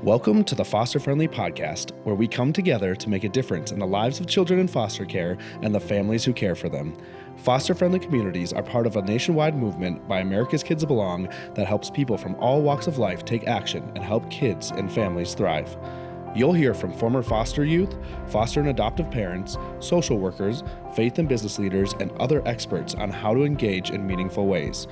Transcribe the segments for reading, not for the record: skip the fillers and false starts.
Welcome to the Foster Friendly Podcast, where we come together to make a difference in the lives of children in foster care and the families who care for them. Foster Friendly communities are part of a nationwide movement by America's Kids Belong that helps people from all walks of life take action and help kids and families thrive. You'll hear from former foster youth, foster and adoptive parents, social workers, faith and business leaders, and other experts on how to engage in meaningful ways.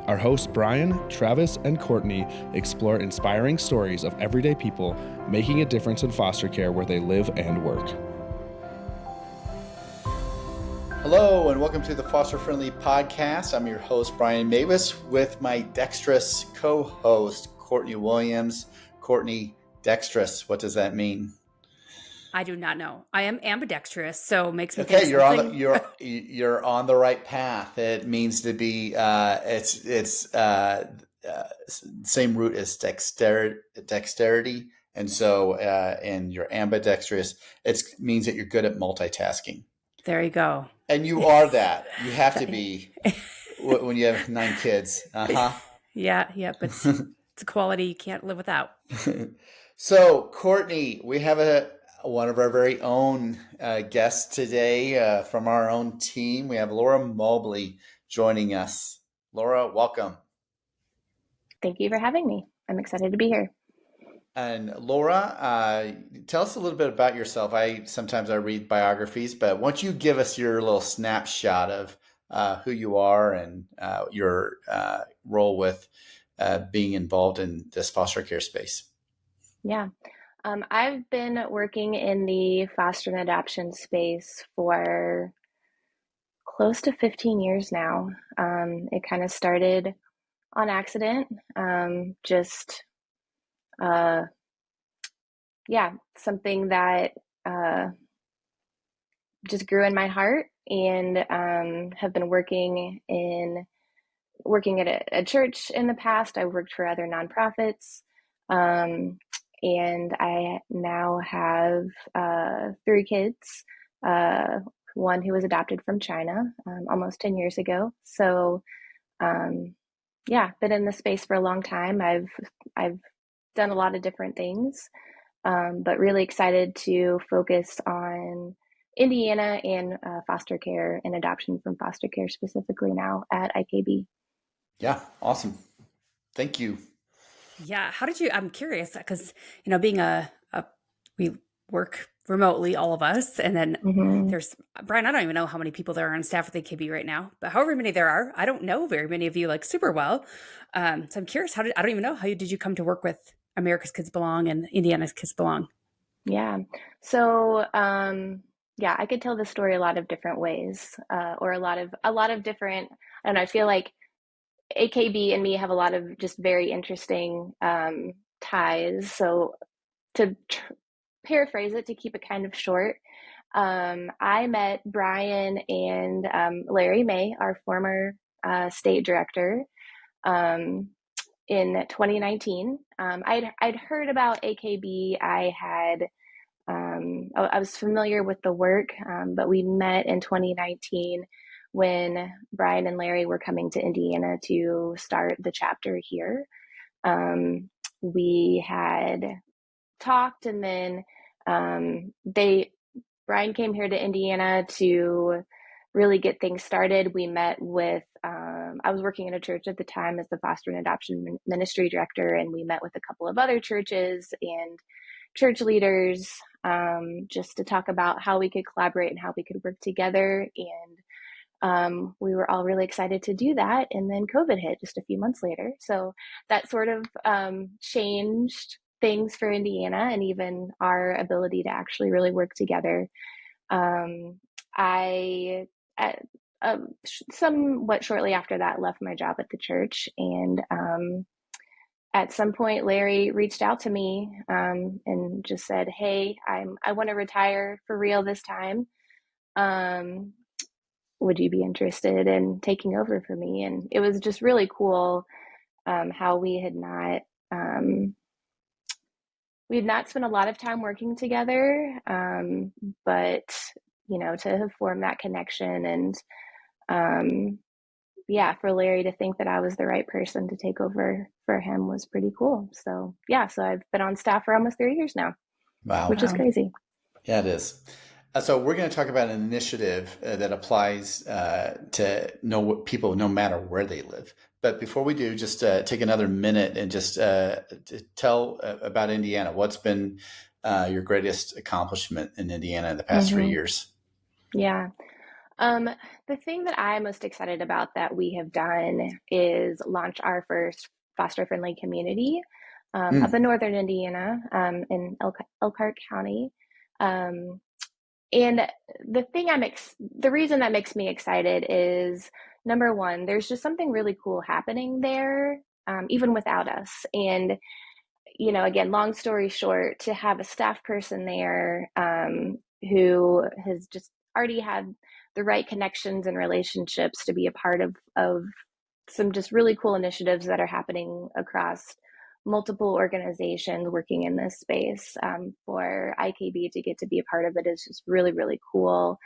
Our hosts Brian, Travis, and Courtney explore inspiring stories of everyday people making a difference in foster care where they live and work. Hello, and welcome to the Foster Friendly Podcast. I'm your host, Brian Mavis, with my dexterous co-host, Courtney Williams. Courtney, dexterous, what does that mean? I do not know. I am ambidextrous, so it makes me okay. Think You're on the right path. It means to be. It's same root as dexterity, and so and you're ambidextrous. It means that you're good at multitasking. There you go. And you are that. You have to be when you have 9 kids. Yeah, but it's a quality you can't live without. So, Courtney, we have one of our very own guests today from our own team. We have Laura Mobley joining us. Laura, welcome. Thank you for having me. I'm excited to be here. And Laura, tell us a little bit about yourself. Sometimes I read biographies, but why don't you give us your little snapshot of who you are and your role with being involved in this foster care space? Yeah. I've been working in the foster and adoption space for close to 15 years now. It kind of started on accident, something that just grew in my heart, and have been working at a church in the past. I worked for other nonprofits. And I now have 3 kids, one who was adopted from China almost 10 years ago. So, been in the space for a long time. I've done a lot of different things, but really excited to focus on Indiana and foster care and adoption from foster care specifically now at IKB. Yeah, awesome. Thank you. Yeah, how did you? I'm curious because being we work remotely, all of us, and then there's Brian. I don't even know how many people there are on staff with AKB right now, but however many there are, I don't know very many of you like super well. So I'm curious. I don't even know how did you come to work with America's Kids Belong and Indiana's Kids Belong? Yeah, so I could tell the story a lot of different ways, or a lot of different. I don't know. I feel like AKB and me have a lot of just very interesting ties. So to paraphrase it, to keep it kind of short, I met Brian and Larry May, our former state director, in 2019. I'd heard about AKB. I was familiar with the work, but we met in 2019 when Brian and Larry were coming to Indiana to start the chapter here. We had talked, and then Brian came here to Indiana to really get things started. We met with, I was working in a church at the time as the foster and adoption ministry director, and we met with a couple of other churches and church leaders just to talk about how we could collaborate and how we could work together. And we were all really excited to do that. And then COVID hit just a few months later. So that sort of changed things for Indiana and even our ability to actually really work together. Somewhat shortly after that, left my job at the church. And at some point, Larry reached out to me and just said, "Hey, I want to retire for real this time. Would you be interested in taking over for me?" And it was just really cool how we had not spent a lot of time working together, but to have formed that connection and yeah, for Larry to think that I was the right person to take over for him was pretty cool. So yeah, so I've been on staff for almost 3 years now, Wow. which is crazy. Yeah, it is. So we're going to talk about an initiative that applies to people no matter where they live. But before we do, just take another minute and just to tell about Indiana. What's been your greatest accomplishment in Indiana in the past 3 years? Yeah. The thing that I'm most excited about that we have done is launch our first foster friendly community up in northern Indiana, in Elkhart County. Um, and the reason that makes me excited is, number one, there's just something really cool happening there, even without us. And again, long story short, to have a staff person there who has just already had the right connections and relationships to be a part of some just really cool initiatives that are happening across multiple organizations working in this space, for IKB to get to be a part of it is just really, really cool.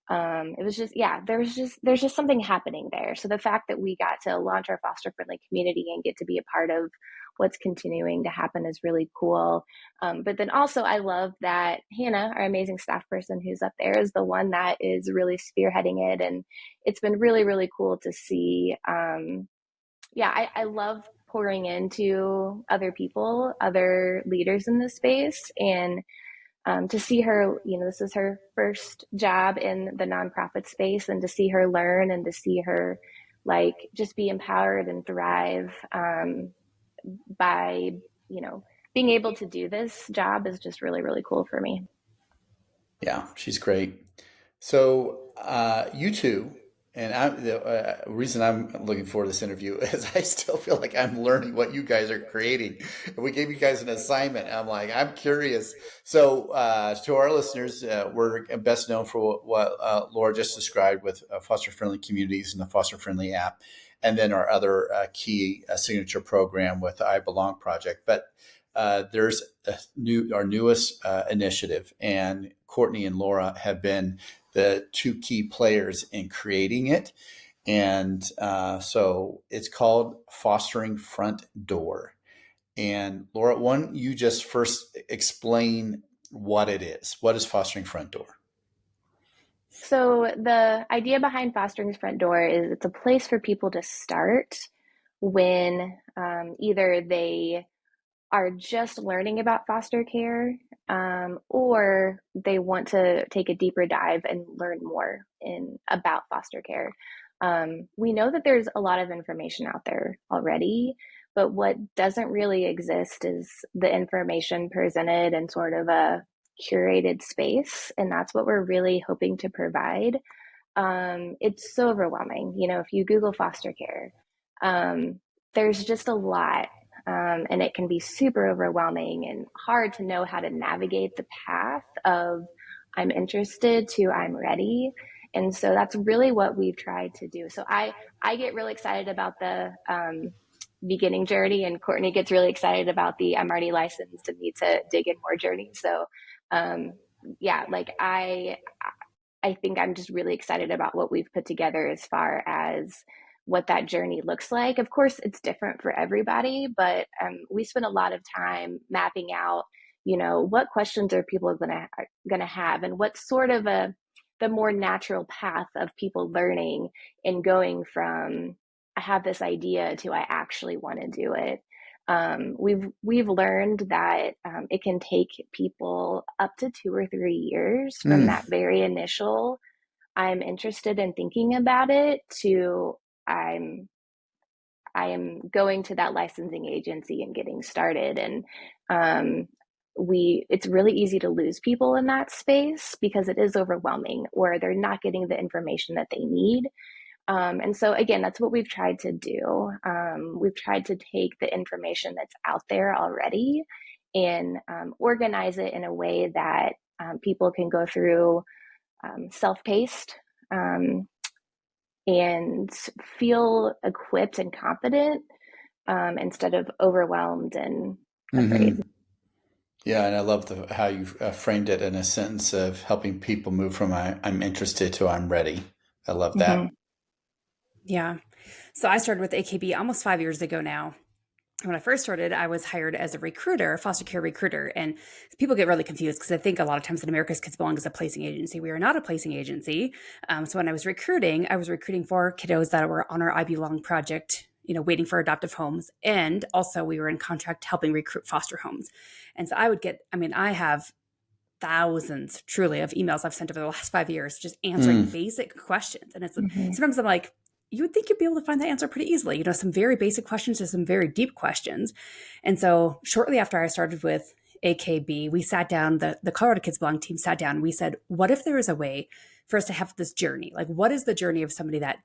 It was just, yeah, there's just something happening there. So the fact that we got to launch our foster friendly community and get to be a part of what's continuing to happen is really cool. But then also I love that Hannah, our amazing staff person who's up there, is the one that is really spearheading it. And it's been really, really cool to see. Yeah, I love pouring into other people, other leaders in this space, and to see her, this is her first job in the nonprofit space, and to see her learn and to see her just be empowered and thrive by, being able to do this job is just really, really cool for me. Yeah, she's great. So you two, and the reason I'm looking forward to this interview is I still feel like I'm learning what you guys are creating. We gave you guys an assignment. I'm curious. So to our listeners, we're best known for what Laura just described with foster friendly communities and the foster friendly app, and then our other key signature program with the I Belong project. But there's our newest initiative, and Courtney and Laura have been the two key players in creating it. And so it's called Fostering Front Door. And Laura, why don't you just first explain what it is? What is Fostering Front Door? So the idea behind Fostering Front Door is it's a place for people to start when either they are just learning about foster care, or they want to take a deeper dive and learn more about foster care. We know that there's a lot of information out there already, but what doesn't really exist is the information presented in sort of a curated space, and that's what we're really hoping to provide. It's so overwhelming. If you Google foster care, there's just a lot. And it can be super overwhelming and hard to know how to navigate the path of I'm interested to I'm ready. And so that's really what we've tried to do. So I get really excited about the beginning journey, and Courtney gets really excited about the I'm already licensed and need to dig in more journey. So yeah, I think I'm just really excited about what we've put together as far as what that journey looks like. Of course, it's different for everybody, but we spend a lot of time mapping out, what questions are people going to have, and what's sort of the more natural path of people learning and going from I have this idea to I actually want to do it. We've learned that it can take people up to 2 or 3 years from that very initial I'm interested in thinking about it to I am going to that licensing agency and getting started. And it's really easy to lose people in that space because it is overwhelming, or they're not getting the information that they need. And so again, that's what we've tried to do. We've tried to take the information that's out there already and organize it in a way that people can go through self-paced and feel equipped and confident instead of overwhelmed and afraid. Yeah, and I love how you framed it in a sentence of helping people move from I'm interested to I'm ready. I love that. Yeah. So I started with AKB almost 5 years ago now. When I first started, I was hired as a recruiter, a foster care recruiter. And people get really confused because I think a lot of times that America's Kids Belong is a placing agency. We are not a placing agency. So when I was recruiting for kiddos that were on our I Belong project, waiting for adoptive homes. And also we were in contract helping recruit foster homes. And so I have thousands truly of emails I've sent over the last 5 years, just answering basic questions. And it's sometimes I'm like, you would think you'd be able to find the answer pretty easily. Some very basic questions to some very deep questions. And so shortly after I started with AKB, we sat down, the Colorado Kids Belong team sat down, and we said, what if there is a way for us to have this journey? Like, what is the journey of somebody that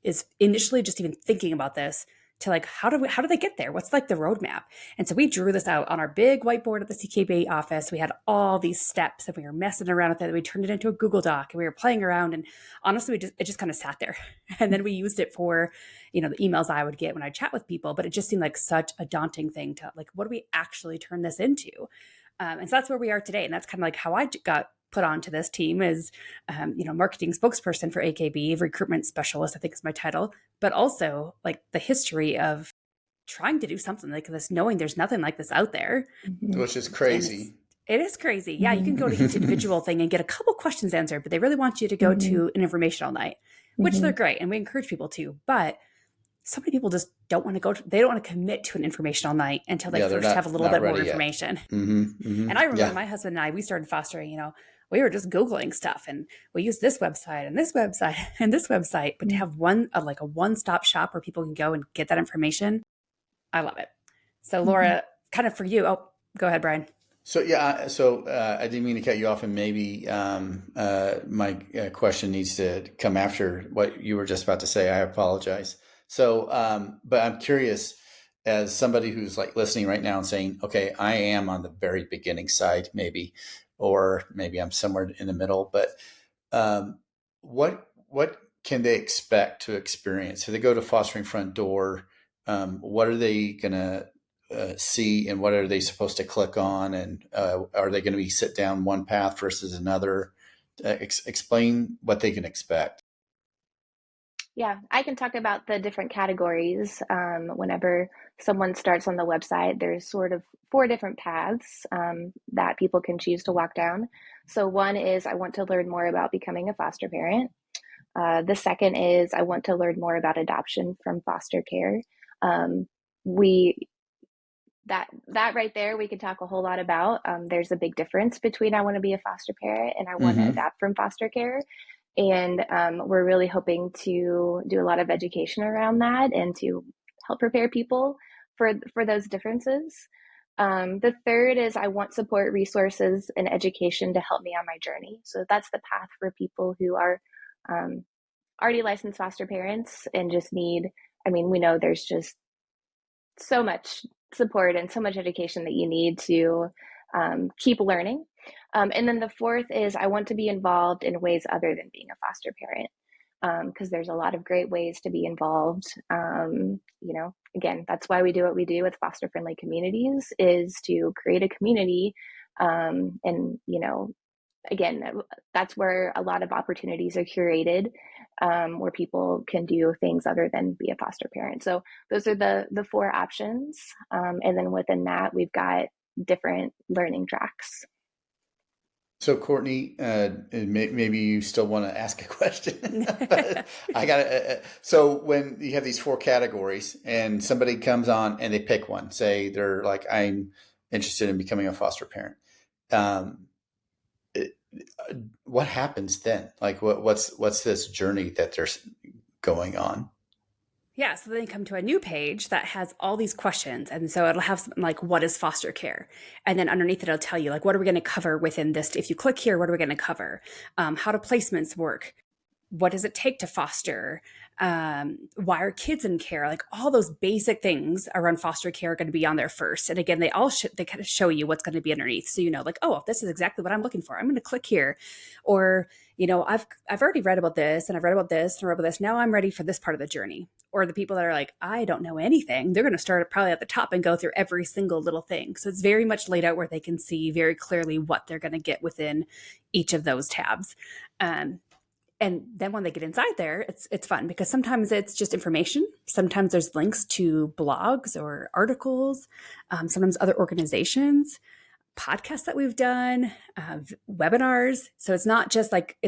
is initially just even thinking about this to like, how do they get there? What's like the roadmap? And so we drew this out on our big whiteboard at the CKB office. We had all these steps and we were messing around with it. We turned it into a Google Doc and we were playing around, and honestly, it just kind of sat there. And then we used it for, the emails I would get when I chat with people, but it just seemed like such a daunting thing to like, what do we actually turn this into? And so that's where we are today. And that's kind of like how I got put onto this team as, marketing spokesperson for AKB, recruitment specialist, I think is my title, but also like the history of trying to do something like this, knowing there's nothing like this out there. Which is crazy. It is crazy. Yeah, you can go to each individual thing and get a couple questions answered, but they really want you to go to an informational night, which they're great. And we encourage people to, but so many people just don't want to they don't want to commit to an informational night until they first have a little bit more information. And I remember my husband and I, we started fostering, we were just Googling stuff and we used this website and this website and this website, but to have a one-stop shop where people can go and get that information, I love it. So Laura, kind of for you, go ahead, Brian. So I didn't mean to cut you off, and maybe my question needs to come after what you were just about to say. I apologize. So, but I'm curious, as somebody who's like listening right now and saying, okay, I am on the very beginning side, maybe, or maybe I'm somewhere in the middle, but what can they expect to experience? If they go to Fostering Front Door, what are they going to see, and what are they supposed to click on? And are they going to be sit down one path versus another? Explain what they can expect. Yeah, I can talk about the different categories. Whenever someone starts on the website, there's sort of 4 different paths that people can choose to walk down. So one is, I want to learn more about becoming a foster parent. The second is, I want to learn more about adoption from foster care. That right there, we could talk a whole lot about. There's a big difference between I want to be a foster parent and I want to adopt from foster care. And we're really hoping to do a lot of education around that and to help prepare people for those differences. The third is, I want support, resources, and education to help me on my journey. So that's the path for people who are already licensed foster parents and just need, we know there's just so much support and so much education that you need to keep learning. And then the fourth is, I want to be involved in ways other than being a foster parent, because there's a lot of great ways to be involved. Again, that's why we do what we do with foster friendly communities, is to create a community. Again, that's where a lot of opportunities are curated, where people can do things other than be a foster parent. So those are the 4 options. And then within that, we've got different learning tracks. So Courtney, maybe you still want to ask a question, but I got so when you have these 4 categories and somebody comes on and they pick one, say they're like, I'm interested in becoming a foster parent. What happens then? Like what's this journey that they're going on? Yeah, so then you come to a new page that has all these questions. And so it'll have something like, what is foster care? And then underneath it, it'll tell you, like, what are we going to cover within this? If you click here, what are we going to cover? How do placements work? What does it take to foster? Why are kids in care? Like all those basic things around foster care are going to be on there first. And again, they kind of show you what's going to be underneath. So, like, oh, this is exactly what I'm looking for. I'm going to click here. Or, I've already read about this and I've read about this and read about this. Now I'm ready for this part of the journey. Or the people that are like, I don't know anything. They're going to start probably at the top and go through every single little thing. So it's very much laid out where they can see very clearly what they're going to get within each of those tabs. And And then when they get inside there, it's fun because sometimes it's just information. Sometimes there's links to blogs or articles, sometimes other organizations, podcasts that we've done, webinars. So it's not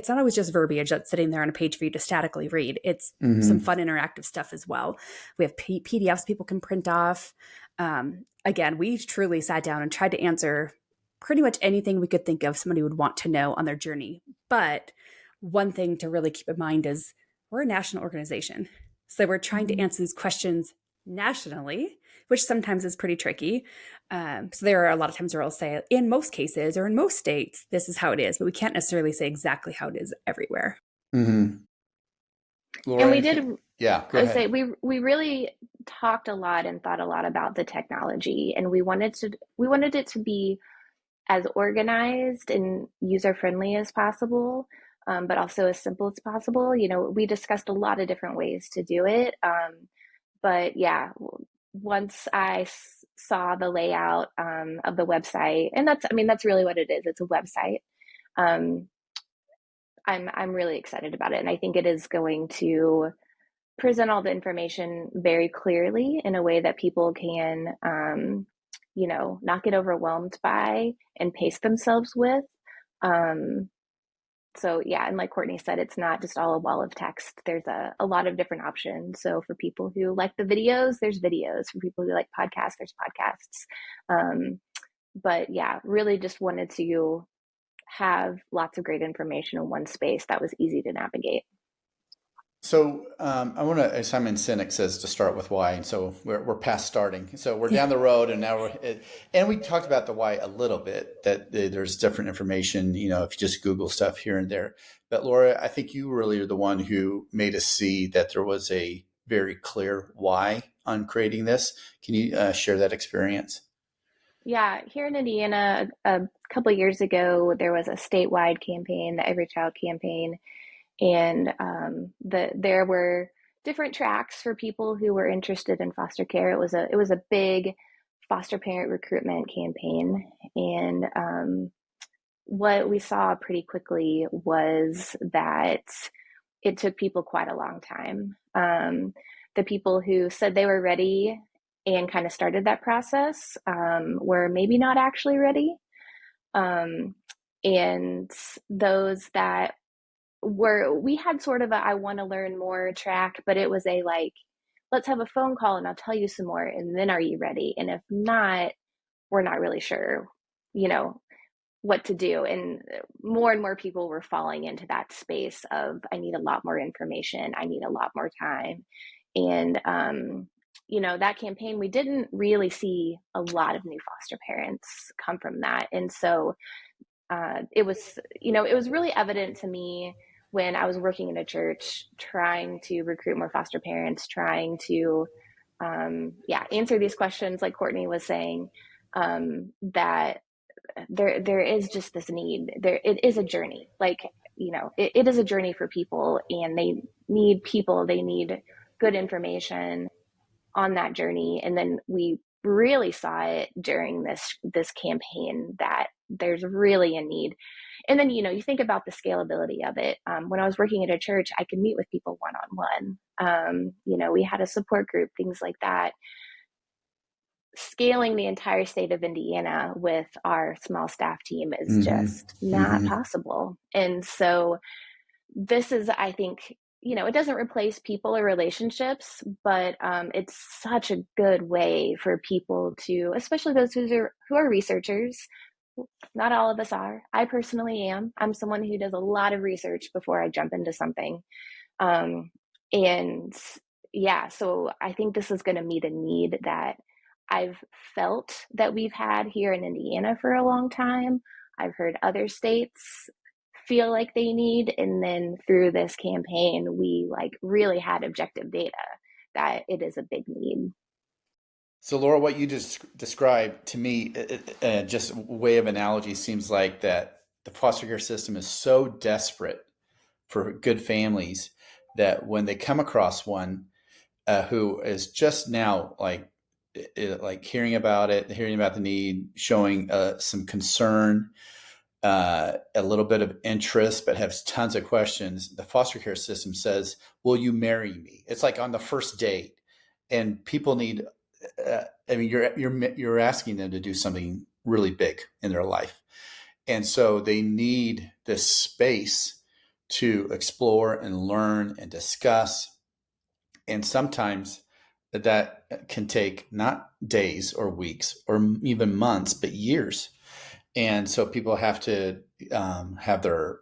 always just verbiage that's sitting there on a page for you to statically read. It's some fun interactive stuff as well. We have PDFs people can print off. Again, we truly sat down and tried to answer pretty much anything we could think of somebody would want to know on their journey. But one thing to really keep in mind is we're a national organization. So we're trying to answer these questions nationally, which sometimes is pretty tricky. So there are a lot of times where I'll say, in most cases or in most states, this is how it is, but we can't necessarily say exactly how it is everywhere. Mm-hmm. Laura, and we did. Yeah, go I ahead. say we really talked a lot and thought a lot about the technology, and we wanted it to be as organized and user friendly as possible, but also as simple as possible. We discussed a lot of different ways to do it. But yeah, once I saw the layout of the website, and that's really what it is. It's a website. I'm really excited about it, and I think it is going to present all the information very clearly in a way that people can, not get overwhelmed by and pace themselves with. So yeah, and like Courtney said, it's not just all a wall of text. There's a lot of different options. So for people who like the videos, there's videos. For people who like podcasts, there's podcasts. But yeah, really just wanted to have lots of great information in one space that was easy to navigate. So I want to, as Simon Sinek says, to start with why. And so we're past starting. So we're down the road, and now and we talked about the why a little bit, that there's different information, if you just Google stuff here and there. But Laura, I think you really are the one who made us see that there was a very clear why on creating this. Can you share that experience? Yeah, here in Indiana, a couple of years ago, there was a statewide campaign, the Every Child campaign, and there were different tracks for people who were interested in foster care. It was a big foster parent recruitment campaign, and what we saw pretty quickly was that it took people quite a long time. The people who said they were ready and kind of started that process were maybe not actually ready. And those that we had sort of I want to learn more track, but it was let's have a phone call and I'll tell you some more. And then are you ready? And if not, we're not really sure, what to do. And more people were falling into that space of, I need a lot more information. I need a lot more time. And, that campaign, we didn't really see a lot of new foster parents come from that. And so it was really evident to me when I was working in a church, trying to recruit more foster parents, trying to, answer these questions, like Courtney was saying, that there is just this need. It is a journey. It is a journey for people, and they need people. They need good information on that journey. And then we really saw it during this campaign that there's really a need. And then, you think about the scalability of it. When I was working at a church, I could meet with people one-on-one. We had a support group, things like that. Scaling the entire state of Indiana with our small staff team is just not possible. And so this is, I think, it doesn't replace people or relationships, but it's such a good way for people to, especially those who are researchers. Not all of us are. I personally am. I'm someone who does a lot of research before I jump into something. And yeah, so I think this is going to meet a need that I've felt that we've had here in Indiana for a long time. I've heard other states feel like they need, and then through this campaign, we really had objective data that it is a big need. So Laura, what you just described to me, just way of analogy, seems like that the foster care system is so desperate for good families that when they come across one who is just now hearing about it, hearing about the need, showing some concern, a little bit of interest, but has tons of questions, the foster care system says, "Will you marry me?" It's like on the first date, and people need. I mean, you're asking them to do something really big in their life, and so they need this space to explore and learn and discuss. And sometimes that can take not days or weeks or even months, but years. And so people have to have their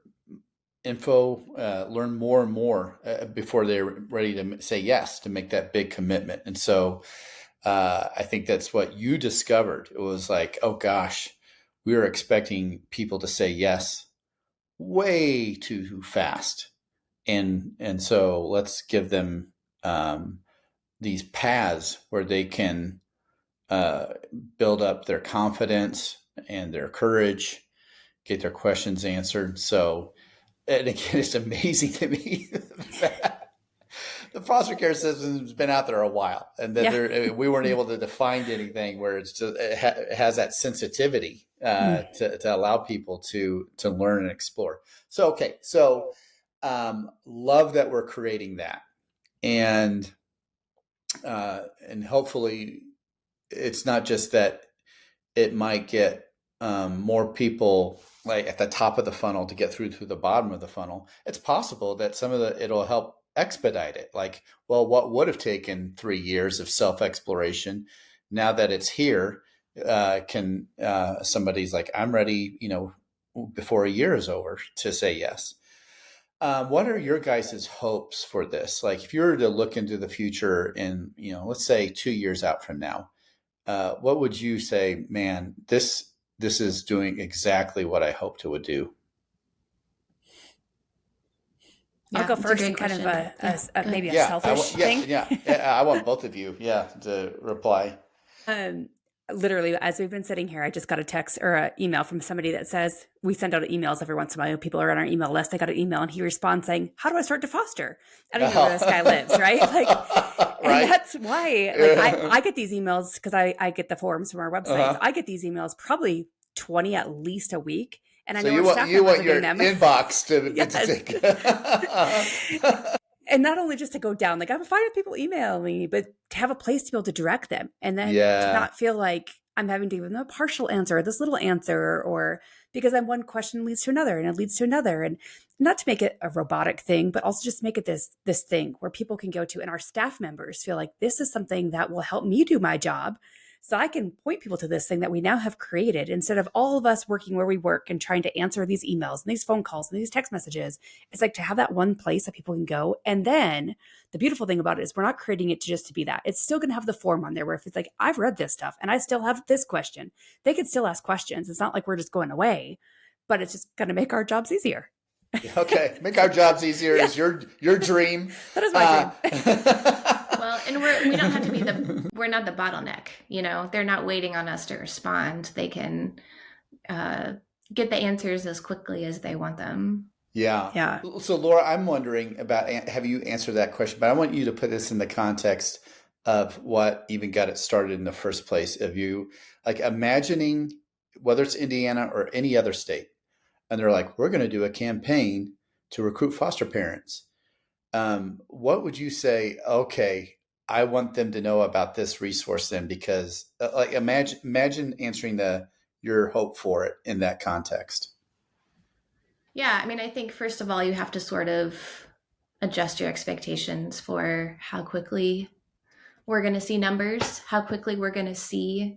info, learn more and more before they're ready to say yes, to make that big commitment. And so I think that's what you discovered. It was like, oh gosh, we were expecting people to say yes way too fast. And so let's give them these paths where they can build up their confidence and their courage, get their questions answered. So, and again, it's amazing to me that the foster care system has been out there a while, and that we weren't able to find anything where it's just, it has that sensitivity to allow people to learn and explore. So, okay, so love that we're creating that, and hopefully it's not just that it might get more people like at the top of the funnel to get through to the bottom of the funnel. It's possible that it'll help expedite it. Like, well, what would have taken 3 years of self-exploration, now that it's here, can somebody's like, I'm ready, before a year is over, to say yes. What are your guys' hopes for this? Like, if you were to look into the future in, let's say 2 years out from now, what would you say, man, this is doing exactly what I hoped it would do? I'll go first, and kind of maybe a selfish thing. Yeah, I want both of you, to reply. Literally, as we've been sitting here, I just got a text or an email from somebody that says, we send out emails every once in a while. People are on our email list. I got an email, and he responds saying, "How do I start to foster? I don't even know where this guy lives," right? Like, and that's why, like, I get these emails because I get the forms from our website. So I get these emails probably 20 at least a week. And I know our staff members are getting them. Inbox to And not only just to go down, like, I'm fine with people email me, but to have a place to be able to direct them, and then to not feel like I'm having to give them a partial answer or this little answer, or because then one question leads to another and it leads to another, and not to make it a robotic thing, but also just make it this thing where people can go to, and our staff members feel like this is something that will help me do my job. So I can point people to this thing that we now have created, instead of all of us working where we work and trying to answer these emails and these phone calls and these text messages. It's like to have that one place that people can go. And then the beautiful thing about it is we're not creating it just to be that. It's still going to have the form on there where if it's like, I've read this stuff and I still have this question, they can still ask questions. It's not like we're just going away, but it's just going to make our jobs easier. Okay. Make our jobs easier is your dream. That is my dream. Well, and we don't have to be we're not the bottleneck, they're not waiting on us to respond. They can get the answers as quickly as they want them. Yeah. So Laura, I'm wondering about, have you answered that question, but I want you to put this in the context of what even got it started in the first place, of you like imagining whether it's Indiana or any other state, and they're like, we're going to do a campaign to recruit foster parents. What would you say? Okay, I want them to know about this resource then, because like imagine answering your hope for it in that context. Yeah, I mean, I think first of all, you have to sort of adjust your expectations for how quickly we're going to see numbers, how quickly we're going to see,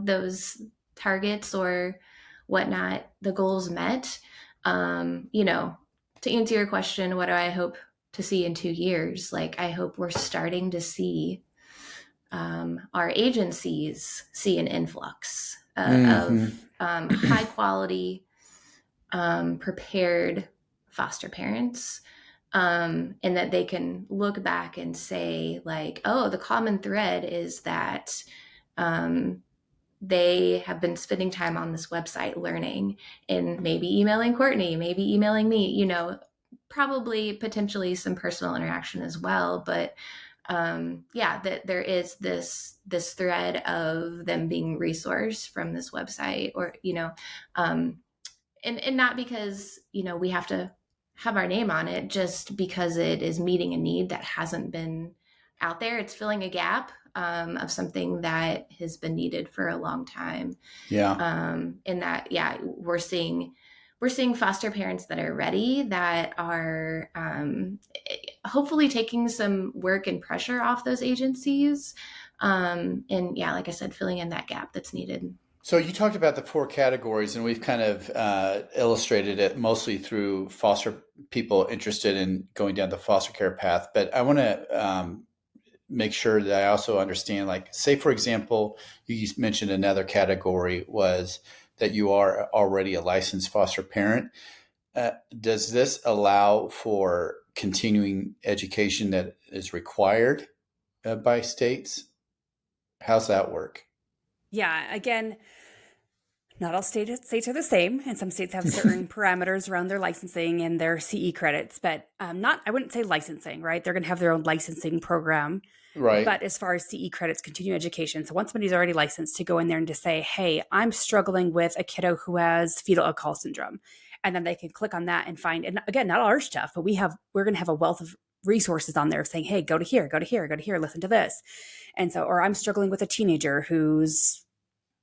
those targets or whatnot, the goals met. To answer your question, what do I hope to see in 2 years? Like, I hope we're starting to see our agencies see an influx of high quality, prepared foster parents, and that they can look back and say, like, oh, the common thread is that they have been spending time on this website learning, and maybe emailing Courtney, maybe emailing me, probably potentially some personal interaction as well. But that there is this thread of them being resourced from this website, or, and not because, we have to have our name on it, just because it is meeting a need that hasn't been out there. It's filling a gap of something that has been needed for a long time. Yeah. In that, yeah, we're seeing foster parents that are ready, that are hopefully taking some work and pressure off those agencies. And yeah, like I said, filling in that gap that's needed. So you talked about the 4 categories, and we've kind of illustrated it mostly through foster people interested in going down the foster care path. But I want to make sure that I also understand, like, say, for example, you mentioned another category was that you are already a licensed foster parent. Does this allow for continuing education that is required by states? How's that work? Yeah, again, not all states are the same, and some states have certain parameters around their licensing and their CE credits, but I wouldn't say licensing, right? They're going to have their own licensing program. Right. But as far as CE credits, continuing education. So once somebody's already licensed, to go in there and to say, hey, I'm struggling with a kiddo who has fetal alcohol syndrome. And then they can click on that and find, and again, not all our stuff, but we're going to have a wealth of resources on there saying, hey, go to here, go to here, go to here, listen to this. And so, or I'm struggling with a teenager who's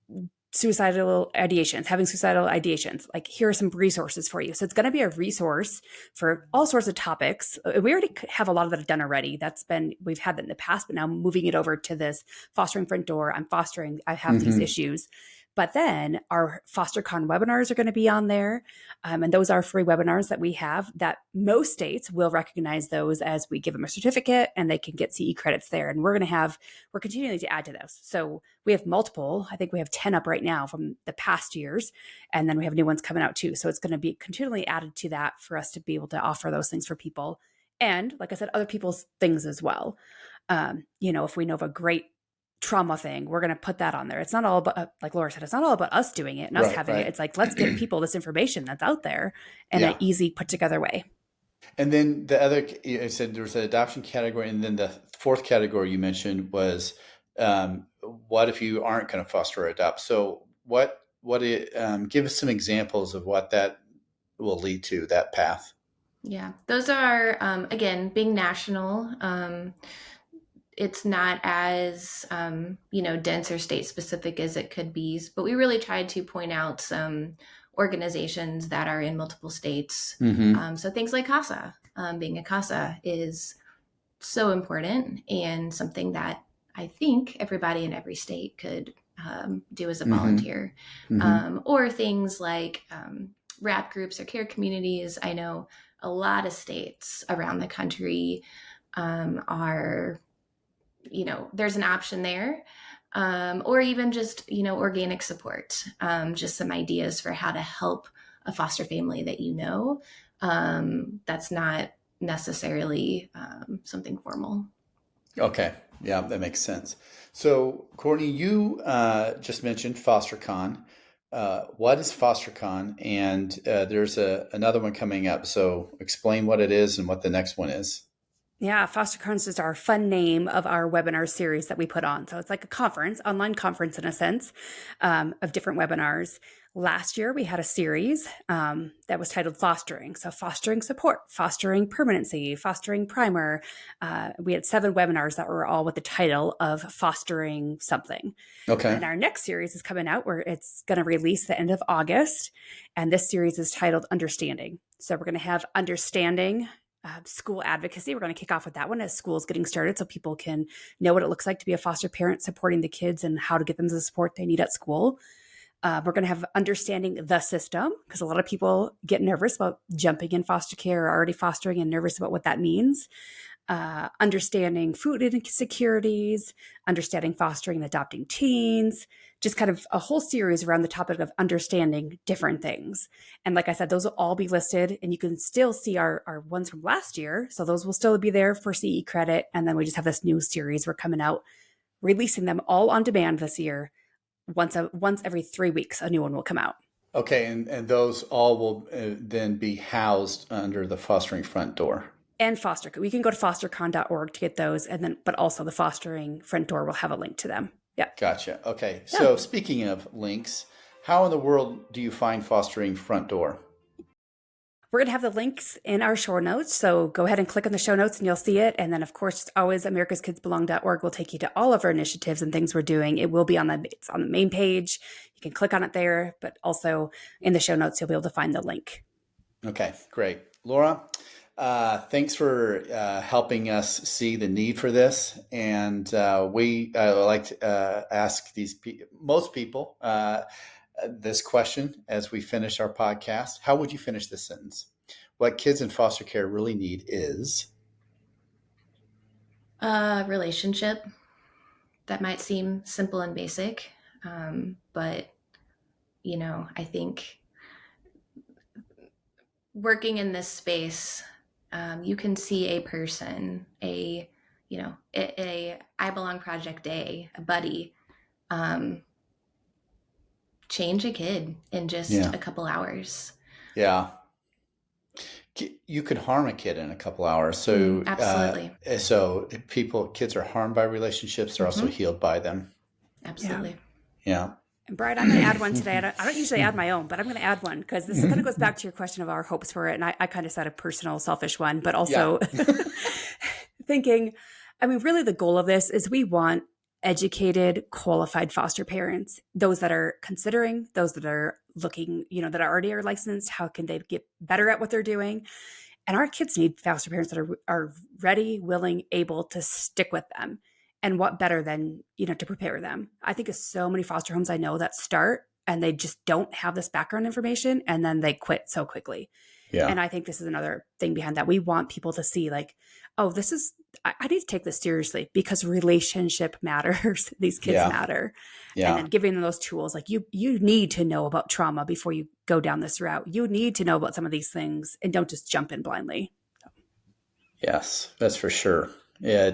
having suicidal ideations. Like, here are some resources for you. So it's going to be a resource for all sorts of topics. We already have a lot of that done already. We've had that in the past, but now moving it over to this fostering front door. I have these issues. But then our FosterCon webinars are going to be on there. And those are free webinars that we have, that most states will recognize those as we give them a certificate, and they can get CE credits there. And we're continuing to add to those. So we have multiple, I think we have 10 up right now from the past years. And then we have new ones coming out too. So it's going to be continually added to that for us to be able to offer those things for people. And like I said, other people's things as well. If we know of a great trauma thing, we're going to put that on there. It's not all about, like Laura said, it's not all about us doing it and us having it. It's like, let's get people this information that's out there in an easy put together way. And then the other, you said there was an adoption category, and then the 4th category you mentioned was what if you aren't going to foster or adopt? So give us some examples of what that will lead to, that path. Yeah, those are, again, being national. It's not as, dense or state specific as it could be, but we really tried to point out some organizations that are in multiple states. So things like CASA, being a CASA is so important, and something that I think everybody in every state could do as a volunteer. Or things like RAP groups or care communities. I know a lot of states around the country are, there's an option there. Or even just, organic support, just some ideas for how to help a foster family that that's not necessarily something formal. Okay. Yeah, that makes sense. So, Courtney, you just mentioned FosterCon. What is FosterCon? And there's another one coming up. So explain what it is and what the next one is. Yeah, FosterCon is just our fun name of our webinar series that we put on. So it's like a conference, online conference in a sense, of different webinars. Last year, we had a series that was titled Fostering. So fostering support, fostering permanency, fostering primer. We had 7 webinars that were all with the title of fostering something. Okay. And our next series is coming out, where it's going to release the end of August. And this series is titled Understanding. So we're going to have understanding school advocacy. We're going to kick off with that one as school's getting started, so people can know what it looks like to be a foster parent supporting the kids and how to get them the support they need at school. We're going to have understanding the system, because a lot of people get nervous about jumping in foster care or already fostering and nervous about what that means. Understanding food insecurities, understanding fostering and adopting teens, just kind of a whole series around the topic of understanding different things. And like I said, those will all be listed, and you can still see our ones from last year. So those will still be there for CE credit. And then we just have this new series we're coming out, releasing them all on demand this year. Once every 3 weeks, a new one will come out. Okay. And those all will then be housed under the Fostering Front Door. And FosterCon. We can go to fostercon.org to get those. But also the Fostering Front Door will have a link to them. Yeah. Gotcha. Okay. So speaking of links, how in the world do you find Fostering Front Door? We're going to have the links in our show notes. So go ahead and click on the show notes and you'll see it. And then, of course, always americaskidsbelong.org will take you to all of our initiatives and things we're doing. It will be it's on the main page. You can click on it there, but also in the show notes, you'll be able to find the link. Okay, great. Laura, thanks for helping us see the need for this. And we like to ask most people this question as we finish our podcast. How would you finish this sentence? What kids in foster care really need is a relationship. That might seem simple and basic, but I think working in this space, you can see a person, a I Belong Project Day, a buddy, change a kid in just a couple hours. Yeah. You could harm a kid in a couple hours. So absolutely. So kids are harmed by relationships. They're also healed by them. Absolutely. Yeah. And Brian, I'm going to add one today. I don't usually add my own, but I'm going to add one because this kind of goes back to your question of our hopes for it. And I kind of said a personal, selfish one, but also thinking, really the goal of this is we want educated, qualified foster parents, those that are considering, those that are looking, that already are licensed. How can they get better at what they're doing? And our kids need foster parents that are ready, willing, able to stick with them. And what better than, to prepare them? I think of so many foster homes I know that start and they just don't have this background information and then they quit so quickly. Yeah. And I think this is another thing behind that. We want people to see I need to take this seriously because relationship matters. These kids matter. Yeah. And then giving them those tools, you need to know about trauma before you go down this route. You need to know about some of these things and don't just jump in blindly. So. Yes, that's for sure. Yeah.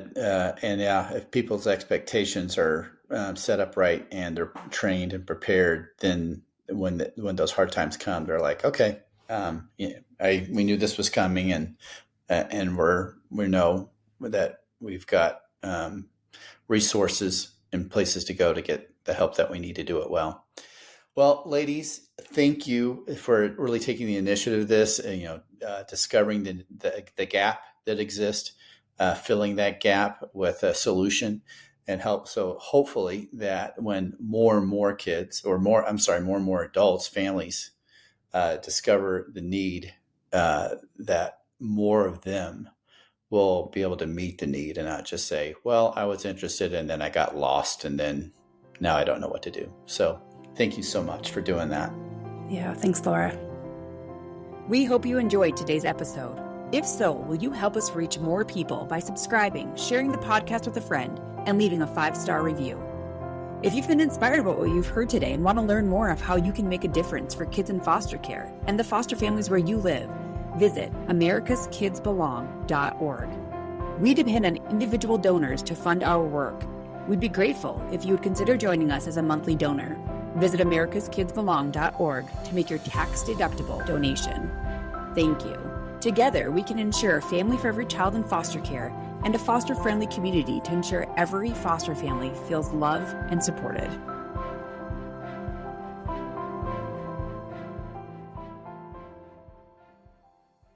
If people's expectations are set up right and they're trained and prepared, then when those hard times come, they're like, okay, we knew this was coming and we know that we've got resources and places to go to get the help that we need to do it well. Well, ladies, thank you for really taking the initiative of this, discovering the gap that exists, filling that gap with a solution and help. So hopefully that when more and more adults, families discover the need, that more of them will be able to meet the need and not just say, well, I was interested and then I got lost and then now I don't know what to do. So thank you so much for doing that. Yeah, thanks, Laura. We hope you enjoyed today's episode. If so, will you help us reach more people by subscribing, sharing the podcast with a friend, and leaving a 5-star review? If you've been inspired about what you've heard today and want to learn more of how you can make a difference for kids in foster care and the foster families where you live, visit americaskidsbelong.org. We depend on individual donors to fund our work. We'd be grateful if you would consider joining us as a monthly donor. Visit americaskidsbelong.org to make your tax-deductible donation. Thank you. Together, we can ensure a family for every child in foster care and a foster-friendly community to ensure every foster family feels loved and supported.